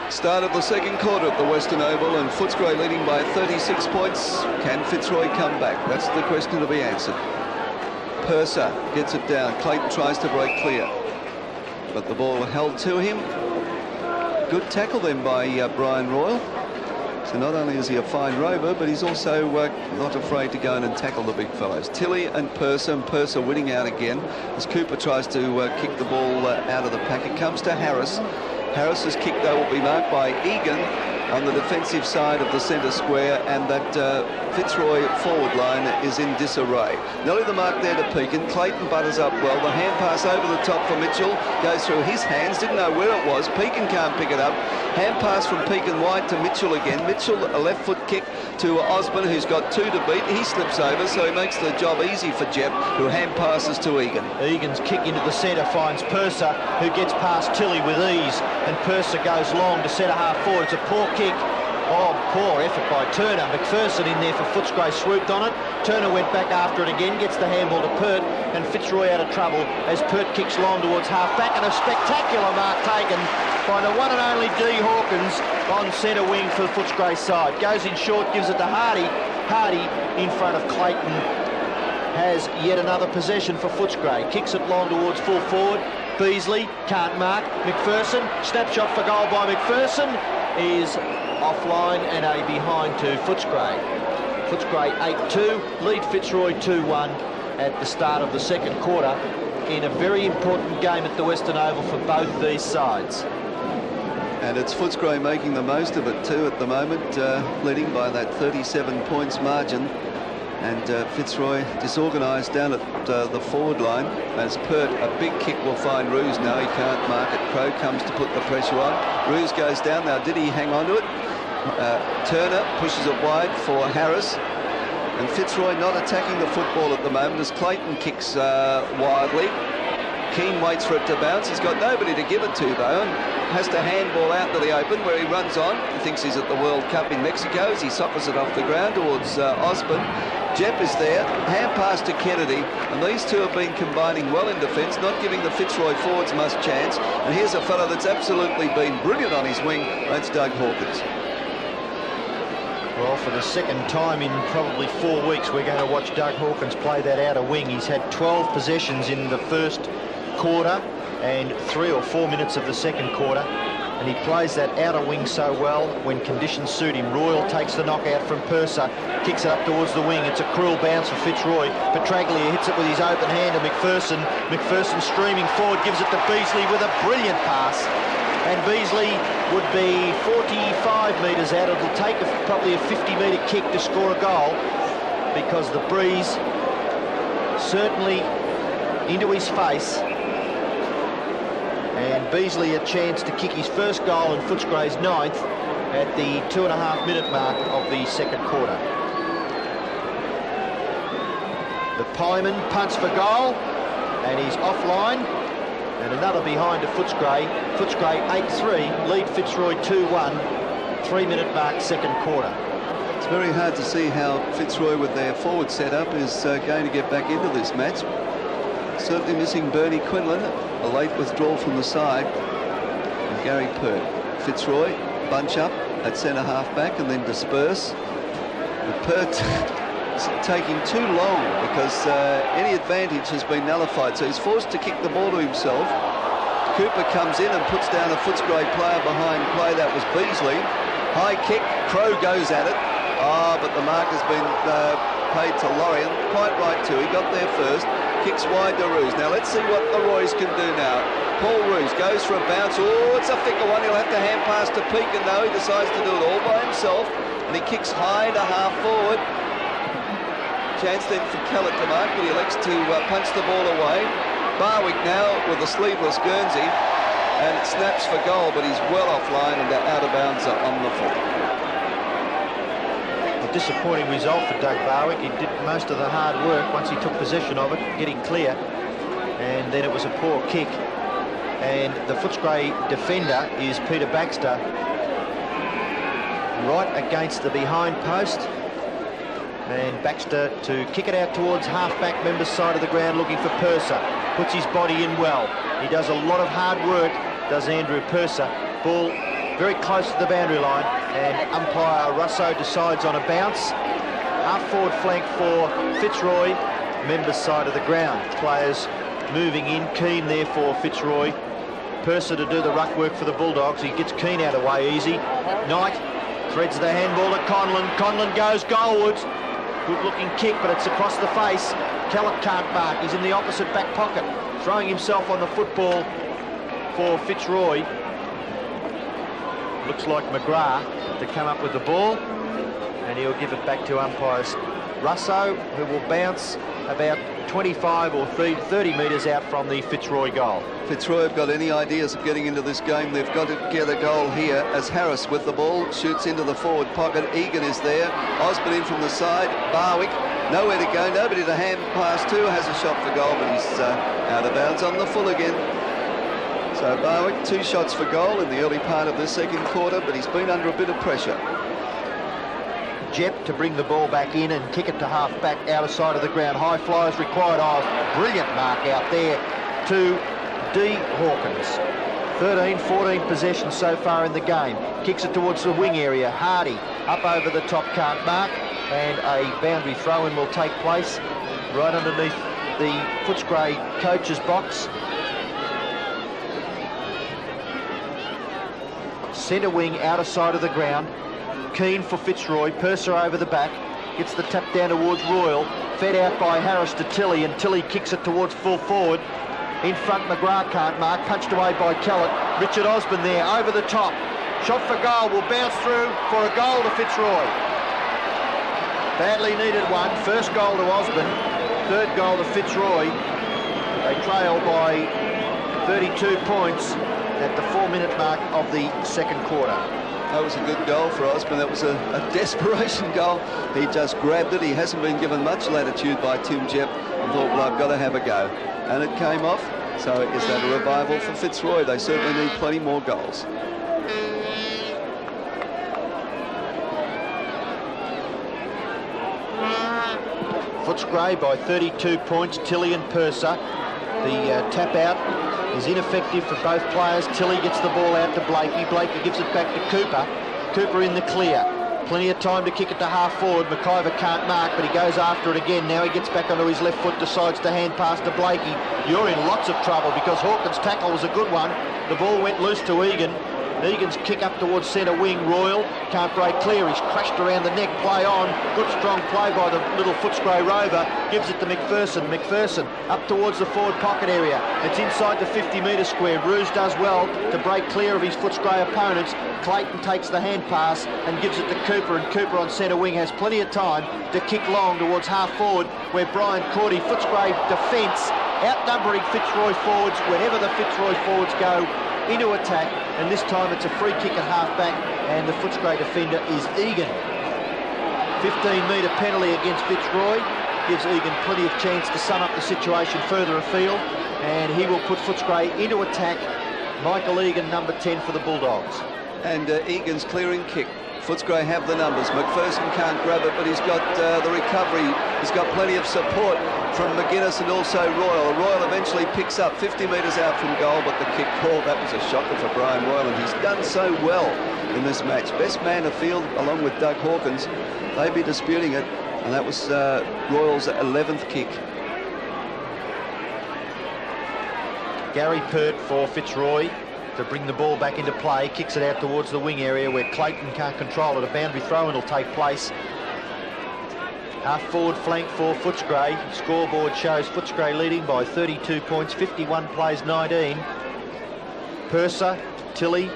Start of the second quarter at the Western Oval, and Footscray leading by 36 points. Can Fitzroy come back? That's the question to be answered. Purser gets it down. Clayton tries to break clear, but the ball held to him. Good tackle then by Brian Royal. So not only is he a fine rover, but he's also not afraid to go in and tackle the big fellows. Tilley and Purser winning out again as Cooper tries to kick the ball out of the pack. It comes to Harris. Harris's kick, though, will be marked by Egan on the defensive side of the centre square, and that Fitzroy forward line is in disarray. Nearly the mark there to Pekin. Clayton butters up well. The hand pass over the top for Mitchell goes through his hands. Didn't know where it was. Pekin can't pick it up. Hand pass from Pekin wide to Mitchell again. Mitchell, a left foot kick to Osborne, who's got 2 to beat. He slips over, so he makes the job easy for Jep, who hand passes to Egan. Egan's kick into the centre finds Purser, who gets past Tilley with ease, and Purser goes long to centre half forward. It's a poor kick. Oh, poor effort by Turner. McPherson in there for Footscray, swooped on it. Turner went back after it again, gets the handball to Pert, and Fitzroy out of trouble as Pert kicks long towards half-back, and a spectacular mark taken by the one and only D. Hawkins on centre wing for Footscray's side. Goes in short, gives it to Hardy. Hardy in front of Clayton has yet another possession for Footscray. Kicks it long towards full forward. Beasley can't mark. McPherson, snapshot for goal by McPherson, is offline and a behind to Footscray. Footscray 8-2, lead Fitzroy 2-1 at the start of the second quarter in a very important game at the Western Oval for both these sides. And it's Footscray making the most of it too at the moment, leading by that 37 points margin. And Fitzroy disorganised down at the forward line as Pert, a big kick will find Roos now. He can't mark it. Crow comes to put the pressure on. Roos goes down. Now, did he hang on to it? Turner pushes it wide for Harris. And Fitzroy not attacking the football at the moment as Clayton kicks wildly. Keane waits for it to bounce. He's got nobody to give it to, though, and has to handball out to the open where he runs on. He thinks he's at the World Cup in Mexico as he soccers it off the ground towards Osborne. Jep is there, hand pass to Kennedy, and these two have been combining well in defence, not giving the Fitzroy forwards much chance. And here's a fellow that's absolutely been brilliant on his wing. That's Doug Hawkins. Well, for the second time in probably 4 weeks, we're going to watch Doug Hawkins play that outer wing. He's had 12 possessions in the first quarter and 3 or 4 minutes of the second quarter, and he plays that outer wing so well when conditions suit him. Royal takes the knockout from Purser, kicks it up towards the wing. It's a cruel bounce for Fitzroy. Petraglia hits it with his open hand to McPherson. McPherson streaming forward, gives it to Beasley with a brilliant pass. And Beasley would be 45 metres out. It'll take probably a 50-metre kick to score a goal, because the breeze certainly into his face. And Beasley a chance to kick his first goal in Footscray's 9th at the 2.5-minute mark of the second quarter. The Pieman punts for goal, and he's offline. And another behind to Footscray. Footscray 8-3, lead Fitzroy 2-1, 3-minute mark second quarter. It's very hard to see how Fitzroy with their forward setup is going to get back into this match. Certainly missing Bernie Quinlan, a late withdrawal from the side, and Gary Pert. Fitzroy bunch up at centre half back and then disperse. But Pert taking too long because any advantage has been nullified, so he's forced to kick the ball to himself. Cooper comes in and puts down a Footscray player behind play. That was Beasley. High kick, Crow goes at it. But the mark has been paid to Lorien. Quite right too, he got there first. Kicks wide to Roos. Now let's see what the Roys can do now. Paul Roos goes for a bounce. Oh, it's a thicker one. He'll have to hand pass to Pekin though. He decides to do it all by himself, and he kicks high to half forward. Chance then for Kellett to mark, but he elects to punch the ball away. Barwick now with a sleeveless Guernsey, and it snaps for goal, but he's well offline and out of bounds on the full. A disappointing result for Doug Barwick. He did most of the hard work once he took possession of it, getting clear, and then it was a poor kick. And the Footscray defender is Peter Baxter, right against the behind post. And Baxter to kick it out towards half-back member's side of the ground, looking for Purser. Puts his body in well. He does a lot of hard work, does Andrew Purser. Ball very close to the boundary line, and umpire Russo decides on a bounce. Half-forward flank for Fitzroy, members' side of the ground. Players moving in, Keane there for Fitzroy. Purser to do the ruck work for the Bulldogs. He gets Keane out of the way easy. Knight threads the handball to Conlon. Conlon goes goalwards. Good-looking kick, but it's across the face. Kellett can't mark. He's in the opposite back pocket, throwing himself on the football for Fitzroy. Looks like McGrath to come up with the ball, and he'll give it back to umpires Russo, who will bounce about 25 or 30 metres out from the Fitzroy goal. Fitzroy have got any ideas of getting into this game, they've got to get a goal here as Harris with the ball shoots into the forward pocket. Egan is there, Osborne in from the side, Barwick nowhere to go, nobody to hand pass to, has a shot for goal, but he's out of bounds on the full again. So Barwick, 2 shots for goal in the early part of the second quarter, but he's been under a bit of pressure. Jep to bring the ball back in and kick it to half-back, outer side of the ground. High flyers required. Oh, brilliant mark out there to D. Hawkins. 13-14 possessions so far in the game. Kicks it towards the wing area. Hardy up over the top, can't mark, and a boundary throw-in will take place right underneath the Footscray coach's box. Centre wing, outer side of the ground. Keane for Fitzroy, Purser over the back, gets the tap down towards Royal, fed out by Harris to Tilley, and Tilley kicks it towards full forward. In front, McGrath can't mark, punched away by Kellett. Richard Osborne there, over the top. Shot for goal, will bounce through for a goal to Fitzroy. Badly needed one, first goal to Osborne, third goal to Fitzroy. They trail by 32 points at the 4-minute mark of the second quarter. That was a good goal for Osborne. That was a desperation goal. He just grabbed it. He hasn't been given much latitude by Tim Jep and thought, well, I've got to have a go. And it came off. So is that a revival for Fitzroy? They certainly need plenty more goals. Footscray by 32 points, Tilley and Purser. The tap out is ineffective for both players. Tilley gets the ball out to Blakey. Blakey gives it back to Cooper. Cooper in the clear. Plenty of time to kick it to half forward. McIver can't mark, but he goes after it again. Now he gets back onto his left foot, decides to hand pass to Blakey. You're in lots of trouble because Hawkins' tackle was a good one. The ball went loose to Egan. Egan's kick up towards centre wing. Royal can't break clear. He's crashed around the neck. Play on. Good strong play by the little Footscray rover. Gives it to McPherson. McPherson up towards the forward pocket area. It's inside the 50-metre square. Bruce does well to break clear of his Footscray opponents. Clayton takes the hand pass and gives it to Cooper, and Cooper on centre wing has plenty of time to kick long towards half forward where Brian Cordy, Footscray defence, outnumbering Fitzroy forwards whenever the Fitzroy forwards go into attack, and this time it's a free kick at half-back, and the Footscray defender is Egan. 15-metre penalty against Fitzroy gives Egan plenty of chance to sum up the situation further afield, and he will put Footscray into attack. Michael Egan, number 10 for the Bulldogs. And Egan's clearing kick. Footscray have the numbers. McPherson can't grab it, but he's got the recovery. He's got plenty of support from McGuinness and also Royal. Royal eventually picks up 50 metres out from goal, but the kick called. That was a shocker for Brian Royal, and he's done so well in this match. Best man of field, along with Doug Hawkins. They'd be disputing it, and that was Royal's 11th kick. Gary Pert for Fitzroy to bring the ball back into play, kicks it out towards the wing area where Clayton can't control it. A boundary throw-in will take place. Half-forward flank for Footscray. Scoreboard shows Footscray leading by 32 points, 51 plays 19. Purser, Tilley,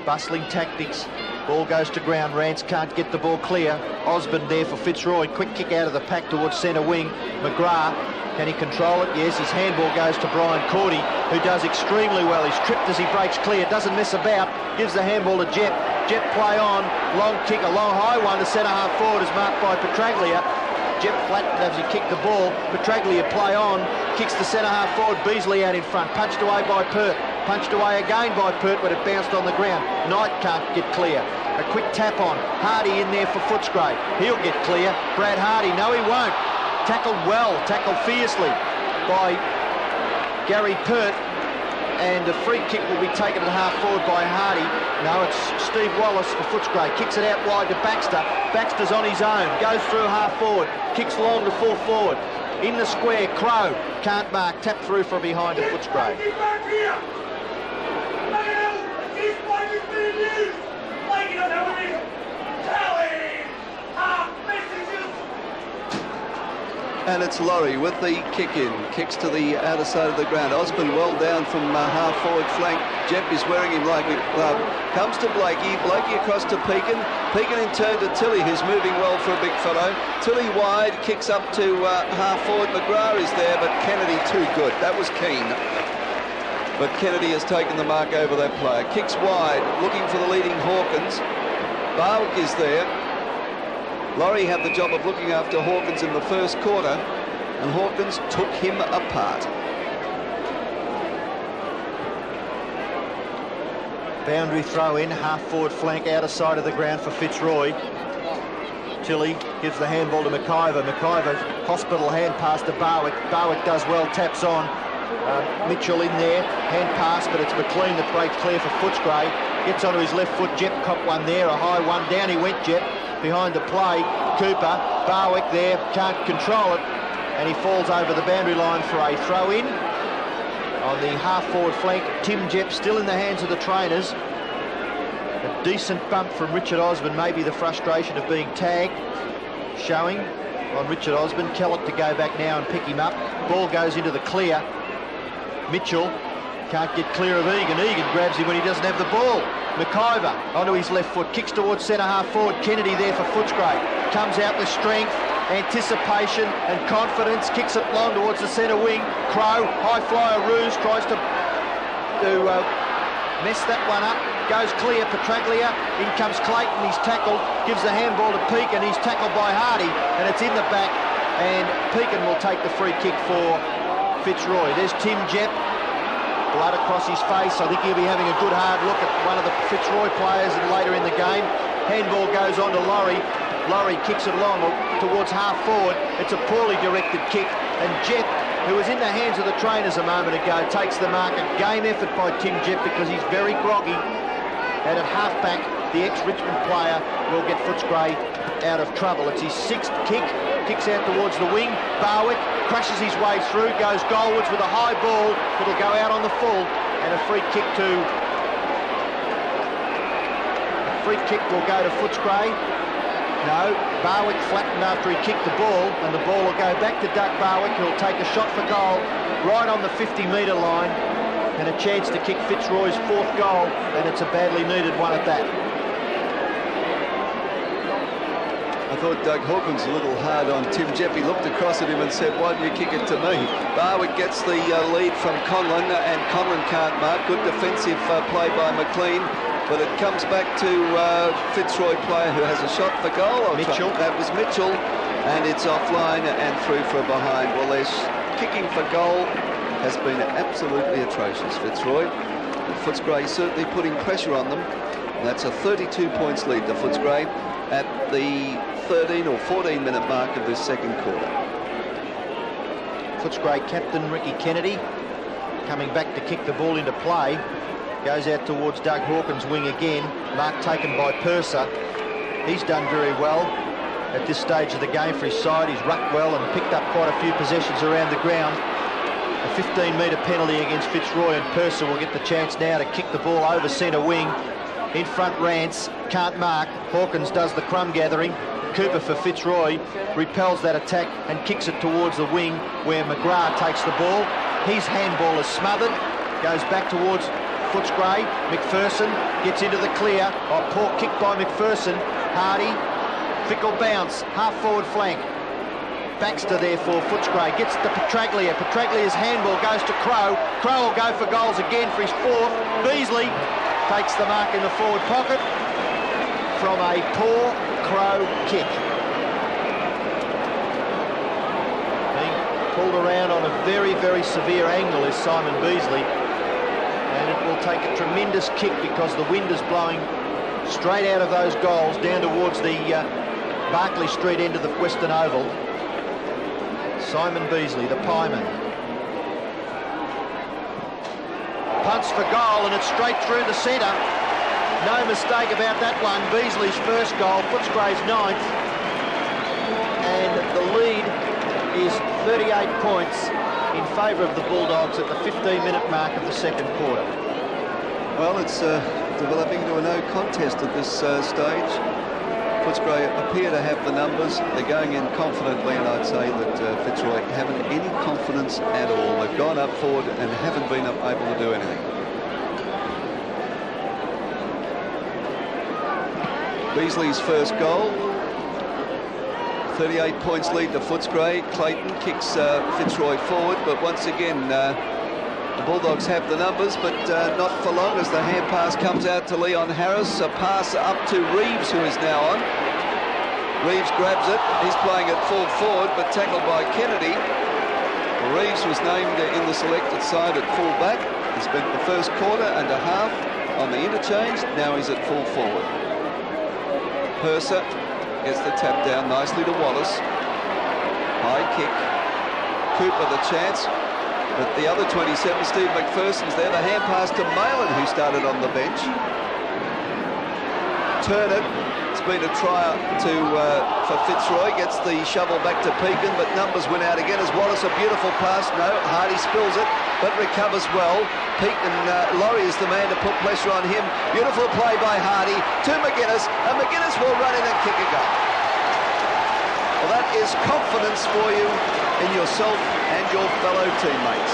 bustling tactics. Ball goes to ground. Rance can't get the ball clear. Osborne there for Fitzroy. Quick kick out of the pack towards centre wing. McGrath, can he control it? Yes, his handball goes to Brian Cordy, who does extremely well. He's tripped as he breaks clear, doesn't mess about, gives the handball to Jep. Jep play on, long kick, a long high one to centre half forward is marked by Petraglia. Jep flattened as he kicked the ball. Petraglia play on, kicks the centre half forward, Beasley out in front, punched away by Pert. Punched away again by Pert, but it bounced on the ground. Knight can't get clear. A quick tap on. Hardy in there for Footscray. He'll get clear. Brad Hardy, no he won't. Tackled well, tackled fiercely by Gary Pert. and a free kick will be taken at half forward by Hardy. No, it's Steve Wallace for Footscray. Kicks it out wide to Baxter. Baxter's on his own. Goes through half forward. Kicks long to full forward. In the square, Crow can't mark. Tap through from behind to Footscray. And it's Laurie with the kick in. Kicks to the outer side of the ground. Osborne well down from half forward flank. Jeff is wearing him like a glove. Comes to Blakey. Blakey across to Pekin. Pekin in turn to Tilly, who's moving well for a big fellow. Tilly wide, kicks up to half forward. McGrath is there, but Kennedy too good. That was keen. But Kennedy has taken the mark over that player. Kicks wide, looking for the leading Hawkins. Barwick is there. Laurie had the job of looking after Hawkins in the first quarter, and Hawkins took him apart. Boundary throw in, half forward flank, outer side of the ground for Fitzroy. Tilly gives the handball to McIver. McIver, hospital hand pass to Barwick. Barwick does well, taps on. Mitchell in there, hand pass, but it's McLean that breaks clear for Footscray. Gets onto his left foot. Jep caught one there, a high one. Down he went, Jep. Behind the play, Cooper, Barwick there, can't control it, and he falls over the boundary line for a throw-in. On the half-forward flank, Tim Jep still in the hands of the trainers. A decent bump from Richard Osborne, maybe the frustration of being tagged, showing on Richard Osborne. Kellett to go back now and pick him up. Ball goes into the clear. Mitchell can't get clear of Egan. Egan grabs him when he doesn't have the ball. McIver onto his left foot, kicks towards centre half forward. Kennedy there for Footscray. Comes out with strength, anticipation and confidence. Kicks it long towards the centre wing. Crow, high flyer Ruse, tries to mess that one up. Goes clear, Petraglia. In comes Clayton, he's tackled. Gives the handball to Pekin, he's tackled by Hardy. And it's in the back, and Pekin will take the free kick for Fitzroy. There's Tim Jep. Blood across his face. I think he'll be having a good hard look at one of the Fitzroy players later in the game. Handball goes on to Laurie. Laurie kicks it along towards half forward. It's a poorly directed kick, and Jep, who was in the hands of the trainers a moment ago, takes the mark. A game effort by Tim Jep because he's very groggy. And at half-back, the ex-Richmond player will get Footscray out of trouble. It's his sixth kick. Kicks out towards the wing. Barwick crashes his way through, goes goalwards with a high ball. It'll go out on the full, and a free kick will go to Footscray. No, Barwick flattened after he kicked the ball, and the ball will go back to Doug Barwick, who'll take a shot for goal right on the 50-metre line, and a chance to kick Fitzroy's fourth goal, and it's a badly needed one at that. I thought Doug Hawkins a little hard on Tim Jep. He looked across at him and said, "Why don't you kick it to me?" Barwick gets the lead from Conlon, and Conlon can't mark. Good defensive play by McLean, but it comes back to Fitzroy player who has a shot for goal. Mitchell. That was Mitchell, and it's offline and through for a behind. Well, their kicking for goal has been absolutely atrocious, Fitzroy. And Footscray certainly putting pressure on them. That's a 32 points lead to Footscray at the 13 or 14-minute mark of this second quarter. Footscray captain Ricky Kennedy coming back to kick the ball into play. Goes out towards Doug Hawkins' wing again. Mark taken by Purser. He's done very well at this stage of the game for his side. He's rucked well and picked up quite a few possessions around the ground. A 15-metre penalty against Fitzroy, and Purser will get the chance now to kick the ball over centre wing. In front, Rance can't mark. Hawkins does the crumb gathering. Cooper for Fitzroy repels that attack and kicks it towards the wing where McGrath takes the ball. His handball is smothered. Goes back towards Footscray. McPherson gets into the clear. Oh, poor kick by McPherson. Hardy, fickle bounce, half forward flank. Baxter there for Footscray. Gets to Petraglia. Petraglia's handball goes to Crow. Crow will go for goals again for his fourth. Beasley takes the mark in the forward pocket from a poor Crow kick. Being pulled around on a very, very severe angle is Simon Beasley, and it will take a tremendous kick because the wind is blowing straight out of those goals down towards the Barclay Street end of the Western Oval. Simon Beasley, the pieman. Punt chance for goal, and it's straight through the centre. No mistake about that one. Beasley's first goal, Footscray's 9th. And the lead is 38 points in favour of the Bulldogs at the 15-minute mark of the second quarter. Well, it's developing to a no contest at this stage. Footscray appear to have the numbers. They're going in confidently, and I'd say that Fitzroy haven't any confidence at all. They've gone up forward and haven't been able to do anything. Beasley's first goal. 38 points lead to Footscray. Clayton kicks Fitzroy forward, but once again the Bulldogs have the numbers, but not for long, as the hand pass comes out to Leon Harris. A pass up to Reeves, who is now on. Reeves grabs it. He's playing it full forward, but tackled by Kennedy. Reeves was named in the selected side at full back. He spent the first quarter and a half on the interchange. Now he's at full forward. Purser gets the tap down nicely to Wallace. High kick. Cooper the chance. But the other 27, Steve McPherson's there. The hand pass to Malin, who started on the bench. Turner, it's been a try for Fitzroy. Gets the shovel back to Pekin, but numbers went out again as Wallace. A beautiful pass. No, Hardy spills it, but recovers well. Pekin, Laurie is the man to put pressure on him. Beautiful play by Hardy to McGuinness, and McGuinness will run in and kick a goal. Well, that is confidence for you in yourself and your fellow teammates.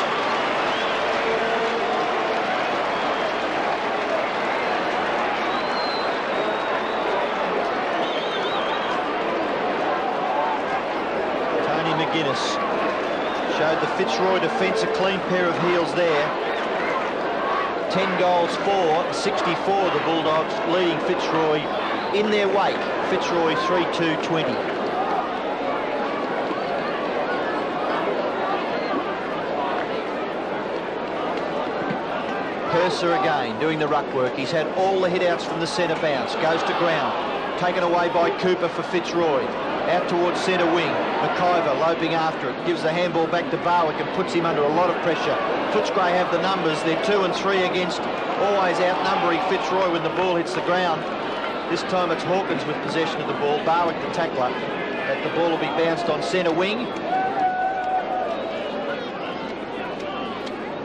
Tony McGuinness showed the Fitzroy defence a clean pair of heels there. 10 goals for, 64 the Bulldogs, leading Fitzroy in their wake. Fitzroy 3-2-20. Purser again, doing the ruck work. He's had all the hit-outs from the centre bounce. Goes to ground. Taken away by Cooper for Fitzroy. Out towards centre wing. McIver loping after it. Gives the handball back to Barwick and puts him under a lot of pressure. Footscray have the numbers. They're 2 and 3 against, always outnumbering Fitzroy when the ball hits the ground. This time it's Hawkins with possession of the ball. Barwick the tackler. But the ball will be bounced on centre wing.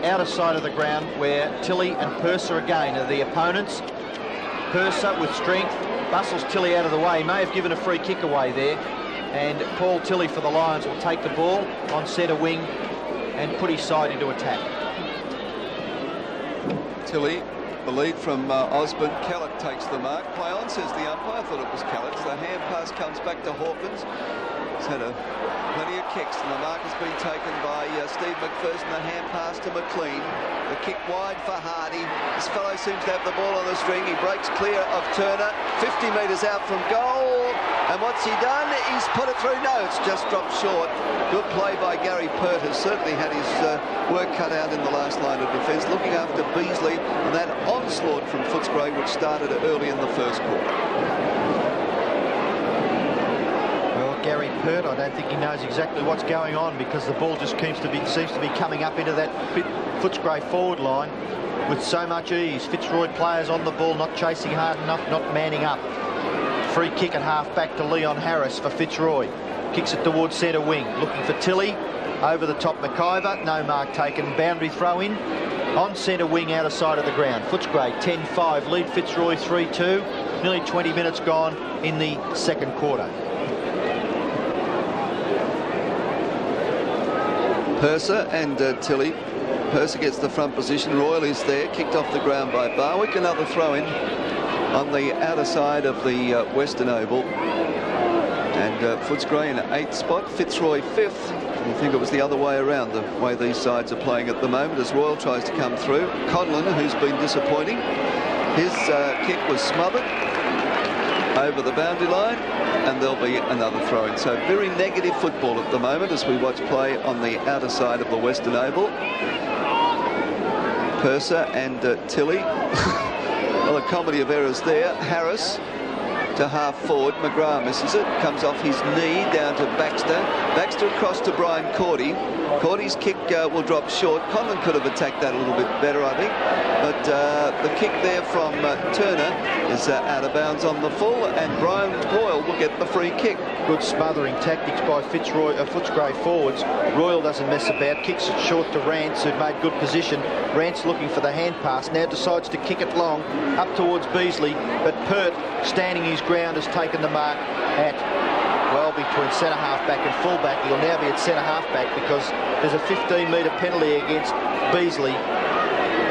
Outer side of the ground where Tilley and Purser again are the opponents. Purser with strength bustles Tilley out of the way. May have given a free kick away there, and Paul Tilley for the Lions will take the ball on centre wing and put his side into attack. Tilley, the lead from Osborne. Kellett takes the mark. Play on, says the umpire. I thought it was Kellett. The hand pass comes back to Hawkins. He's had plenty of kicks, and the mark has been taken by Steve McPherson. The hand pass to McLean. The kick wide for Hardy. This fellow seems to have the ball on the string. He breaks clear of Turner. 50 metres out from goal. And what's he done? He's put it through. No, it's just dropped short. Good play by Gary Pert, who certainly had his work cut out in the last line of defence, looking after Beasley and that onslaught from Footscray, which started early in the first quarter. Gary Pert, I don't think he knows exactly what's going on, because the ball just seems to be coming up into that Footscray forward line with so much ease. Fitzroy players on the ball, not chasing hard enough, not manning up. Free kick at half back to Leon Harris for Fitzroy. Kicks it towards centre wing, looking for Tilley. Over the top McIver, no mark taken. Boundary throw in on centre wing, outer side of the ground. Footscray 10-5, lead Fitzroy 3-2. Nearly 20 minutes gone in the second quarter. Purser and Tilley. Purser gets the front position. Royal is there, kicked off the ground by Barwick. Another throw in on the outer side of the Western Oval. And Footscray in 8th spot, Fitzroy 5th. I think it was the other way around, the way these sides are playing at the moment, as Royal tries to come through. Conlon, who's been disappointing, his kick was smothered over the boundary line, and there'll be another throw in. So very negative football at the moment as we watch play on the outer side of the Western Oval. Purser and Tilley. Well, a comedy of errors there. Harris to half forward. McGrath misses it, comes off his knee down to Baxter. Baxter across to Brian Cordy. Cordy's kick will drop short. Conlon could have attacked that a little bit better, I think. But the kick there from Turner is out of bounds on the full, and Brian Royal will get the free kick. Good smothering tactics by Footscray forwards. Royal doesn't mess about, kicks it short to Rance, who'd made good position. Rance looking for the hand pass, now decides to kick it long up towards Beasley, but Pert, standing his ground, has taken the mark at, well, between centre half back and full back. He'll now be at centre half back because there's a 15-metre penalty against Beasley,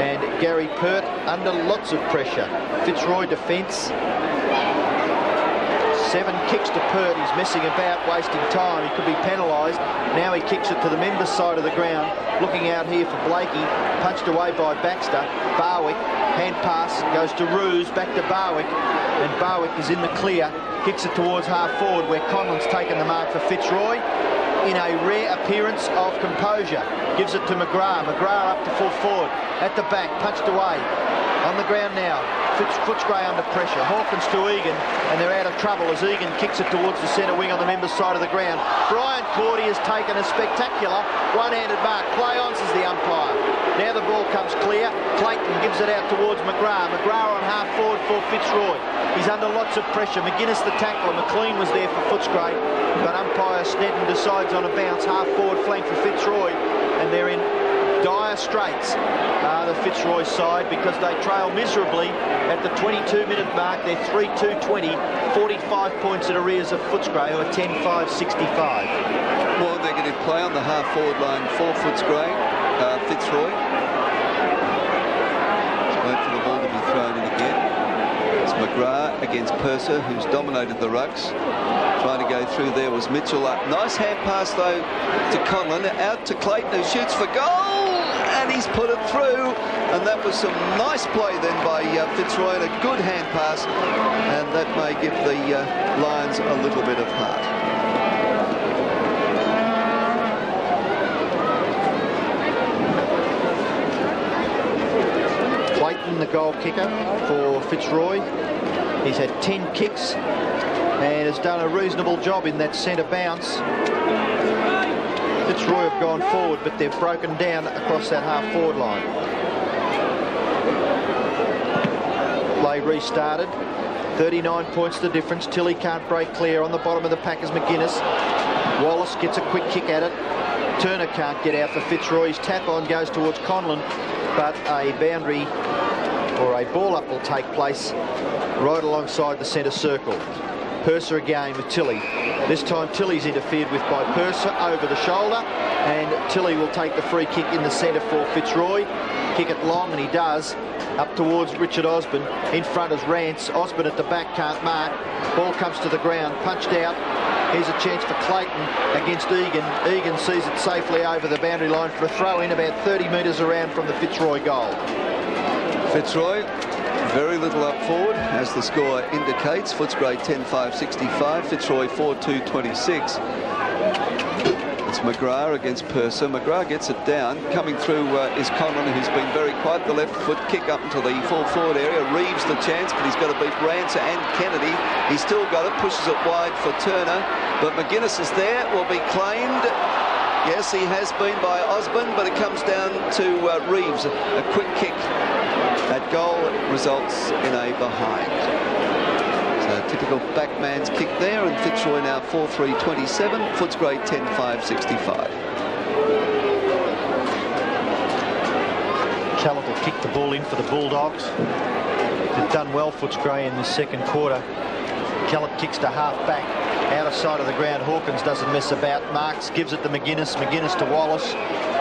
and Gary Pert under lots of pressure. Fitzroy defence. 7 kicks to Pert. He's messing about, wasting time. He could be penalised. Now he kicks it to the members' side of the ground. Looking out here for Blakey. Punched away by Baxter. Barwick. Hand pass goes to Roos. Back to Barwick. And Barwick is in the clear. Kicks it towards half forward where Conlon's taken the mark for Fitzroy. In a rare appearance of composure. Gives it to McGrath. McGrath up to full forward. At the back. Punched away. On the ground now. Footscray under pressure. Hawkins to Egan, and they're out of trouble as Egan kicks it towards the centre wing on the members' side of the ground. Brian Cordy has taken a spectacular one-handed mark. Play on, says the umpire. Now the ball comes clear. Clayton gives it out towards McGrath. McGrath on half forward for Fitzroy. He's under lots of pressure. McGuinness the tackler. McLean was there for Footscray, but umpire Snedden decides on a bounce half forward flank for Fitzroy, and they're in dire straits, the Fitzroy side, because they trail miserably at the 22-minute mark. They're 3-2-20, 45 points in arrears of Footscray, who are 10-5-65. More negative play on the half-forward line for Footscray. Fitzroy. Let's wait for the ball to be thrown in again. It's McGrath against Purser, who's dominated the rucks. Trying to go through there was Mitchell. Nice hand pass, though, to Conlon. Out to Clayton, who shoots for goal. And he's put it through. And that was some nice play then by Fitzroy, and a good hand pass. And that may give the Lions a little bit of heart. Clayton, the goal kicker for Fitzroy. He's had 10 kicks and has done a reasonable job in that centre bounce. Fitzroy have gone forward, but they've broken down across that half-forward line. Play restarted. 39 points the difference. Tilley can't break clear. On the bottom of the pack is McGuinness. Wallace gets a quick kick at it. Turner can't get out for Fitzroy. His tap-on goes towards Conlon, but a boundary or a ball-up will take place right alongside the centre circle. Purser again with Tilley. This time Tilley's interfered with by Purser over the shoulder, and Tilley will take the free kick in the centre for Fitzroy. Kick it long, and he does, up towards Richard Osborne. In front is Rance. Osborne at the back can't mark. Ball comes to the ground, punched out. Here's a chance for Clayton against Egan. Egan sees it safely over the boundary line for a throw-in about 30 metres around from the Fitzroy goal. Fitzroy, very little up forward, as the score indicates. Footscray 10-5-65, Fitzroy 4-2-26. It's McGrath against Purser. McGrath gets it down. Coming through is Conlon, who's been very quiet. The left foot kick up into the full forward area. Reeves the chance, but he's got to beat Rancer and Kennedy. He's still got it, pushes it wide for Turner, but McGuinness is there, will be claimed. Yes, he has been by Osborne, but it comes down to Reeves. A quick kick. That goal results in a behind. So typical backman's kick there, and Fitzroy now 4-3-27. Footscray 10-5-65. Challet will kick the ball in for the Bulldogs. They've done well, Footscray, in the second quarter. Challet kicks to half back, out of sight of the ground. Hawkins doesn't mess about. Marks gives it to McGuinness. McGuinness to Wallace.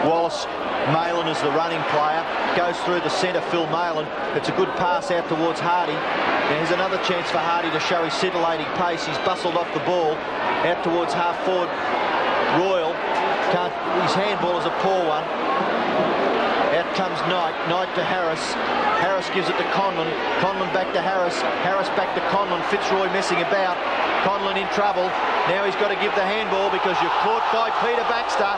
Wallace, Malin is the running player. Goes through the centre, Phil Malin. It's a good pass out towards Hardy. And here's another chance for Hardy to show his scintillating pace. He's bustled off the ball out towards half forward. Royal his handball is a poor one. Out comes Knight. Knight to Harris. Harris gives it to Conlon. Conlon back to Harris. Harris back to Conlon. Fitzroy messing about. Conlon in trouble. Now he's got to give the handball because you're caught by Peter Baxter.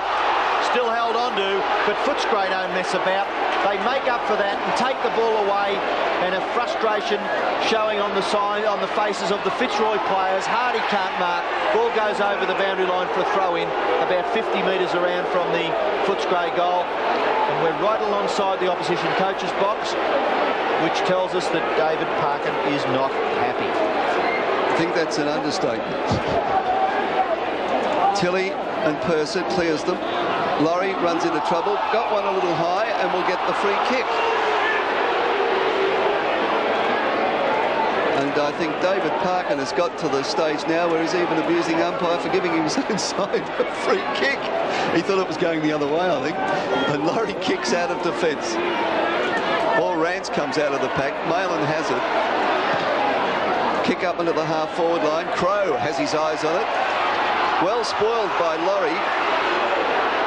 Still held on to, but Footscray don't mess about. They make up for that and take the ball away, and a frustrating frustration showing on the faces of the Fitzroy players. Hardy can't mark. Ball goes over the boundary line for a throw-in, about 50 metres around from the Footscray goal. And we're right alongside the opposition coach's box, which tells us that David Parkin is not happy. I think that's an understatement. Tilly and Purser clears them. Laurie runs into trouble, got one a little high, and will get the free kick. And I think David Parkin has got to the stage now where he's even abusing umpire for giving his own side a free kick. He thought it was going the other way, I think. And Laurie kicks out of defence. Or Rance comes out of the pack. Malin has it. Kick up into the half-forward line. Crow has his eyes on it. Well spoiled by Laurie.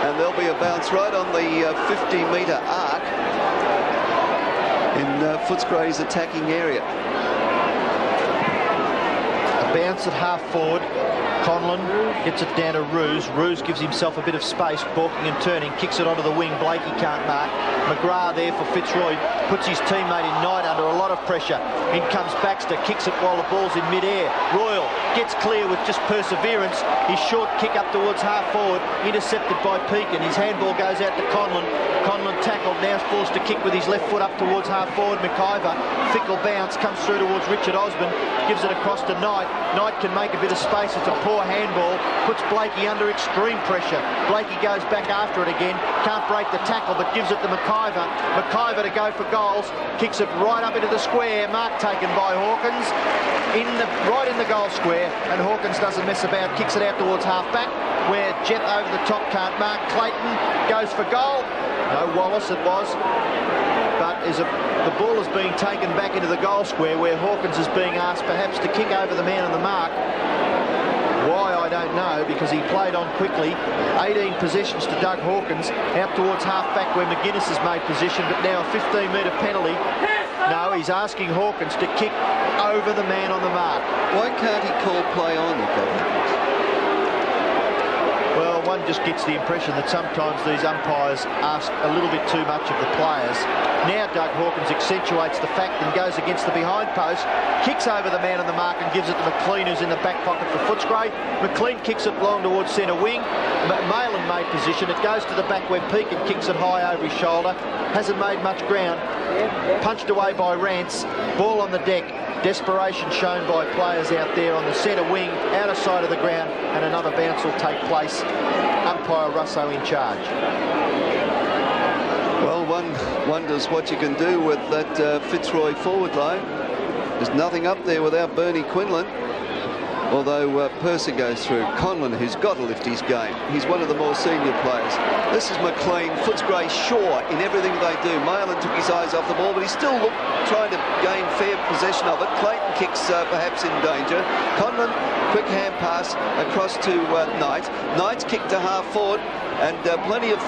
And there'll be a bounce right on the 50-metre arc in Footscray's attacking area. A bounce at half-forward. Conlon gets it down to Roos. Roos gives himself a bit of space, balking and turning, kicks it onto the wing. Blakey can't mark. McGrath there for Fitzroy, puts his teammate in Knight under a lot of pressure. In comes Baxter, kicks it while the ball's in mid-air. Royal gets clear with just perseverance. His short kick up towards half-forward, intercepted by Pekin. His handball goes out to Conlon. Conlon tackled, now forced to kick with his left foot up towards half-forward. McIver, fickle bounce, comes through towards Richard Osborne, gives it across to Knight. Knight can make a bit of space. It's a poor handball, puts Blakey under extreme pressure. Blakey goes back after it again, can't break the tackle, but gives it to McIver. McIver to go for goals, kicks it right up into the square. Mark taken by Hawkins, right in the goal square, and Hawkins doesn't mess about, kicks it out towards half-back, where Jet over the top can't mark. Clayton goes for goal. No, Wallace it was. But the ball is being taken back into the goal square, where Hawkins is being asked perhaps to kick over the man on the mark. Why, I don't know, because he played on quickly. 18 possessions to Doug Hawkins, out towards half-back where McGuinness has made position, but now a 15-metre penalty. No, he's asking Hawkins to kick over the man on the mark. Why can't he call play on, Well, one just gets the impression that sometimes these umpires ask a little bit too much of the players. Now Doug Hawkins accentuates the fact and goes against the behind post, kicks over the man on the mark and gives it to McLean, who's in the back pocket for Footscray. McLean kicks it long towards centre wing. Malin made position. It goes to the back where Pekin kicks it high over his shoulder. Hasn't made much ground. Punched away by Rance. Ball on the deck. Desperation shown by players out there on the centre wing, outer side of the ground, and another bounce will take place. Umpire Russo in charge. Well, one wonders what you can do with that Fitzroy forward line. There's nothing up there without Bernie Quinlan. Although Purser goes through. Conlon, who's got to lift his game. He's one of the more senior players. This is McLean. Footscray sure in everything they do. Malin took his eyes off the ball, but he's still trying to gain fair possession of it. Clayton kicks perhaps in danger. Conlon, quick hand pass across to Knight. Knight's kick to half forward, and plenty of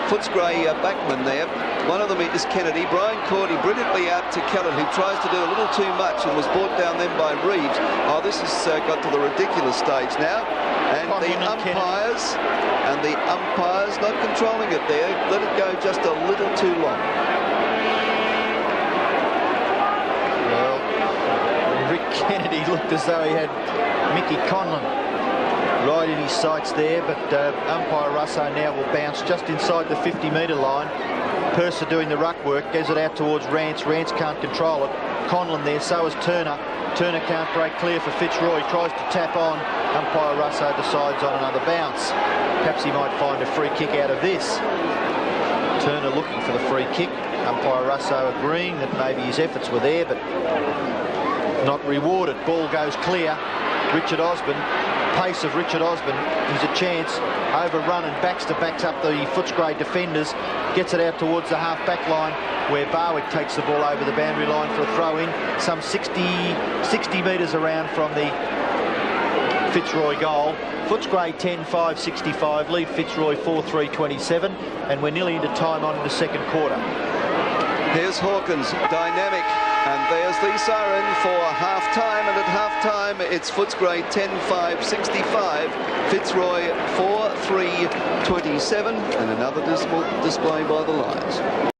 Footscray backmen there. One of them is Kennedy. Brian Cordy brilliantly out to Kellett, who tries to do a little too much and was brought down then by Reeves. Oh, this has got to the ridiculous stage now. And the umpires not controlling it there. Let it go just a little too long. Well, Rick Kennedy looked as though he had Mickey Conlon right in his sights there, but umpire Russo now will bounce just inside the 50-metre line. Purser doing the ruck work, gives it out towards Rance. Rance can't control it. Conlon there, so is Turner. Turner can't break clear for Fitzroy, tries to tap on. Umpire Russo decides on another bounce. Perhaps he might find a free kick out of this. Turner looking for the free kick. Umpire Russo agreeing that maybe his efforts were there, but not rewarded. Ball goes clear. Richard Osborne, pace of Richard Osborne, he's a chance. Overrun, and Baxter backs up the Footscray defenders, gets it out towards the half-back line, where Barwick takes the ball over the boundary line for a throw-in, some 60 metres around from the Fitzroy goal. Footscray 10-5-65, lead Fitzroy 4-3-27, and we're nearly into time on in the second quarter. Here's Hawkins, dynamic, and there's the siren for half-time, and at half-time it's Footscray 10-5-65, Fitzroy 4-3-27, and another display by the Lions.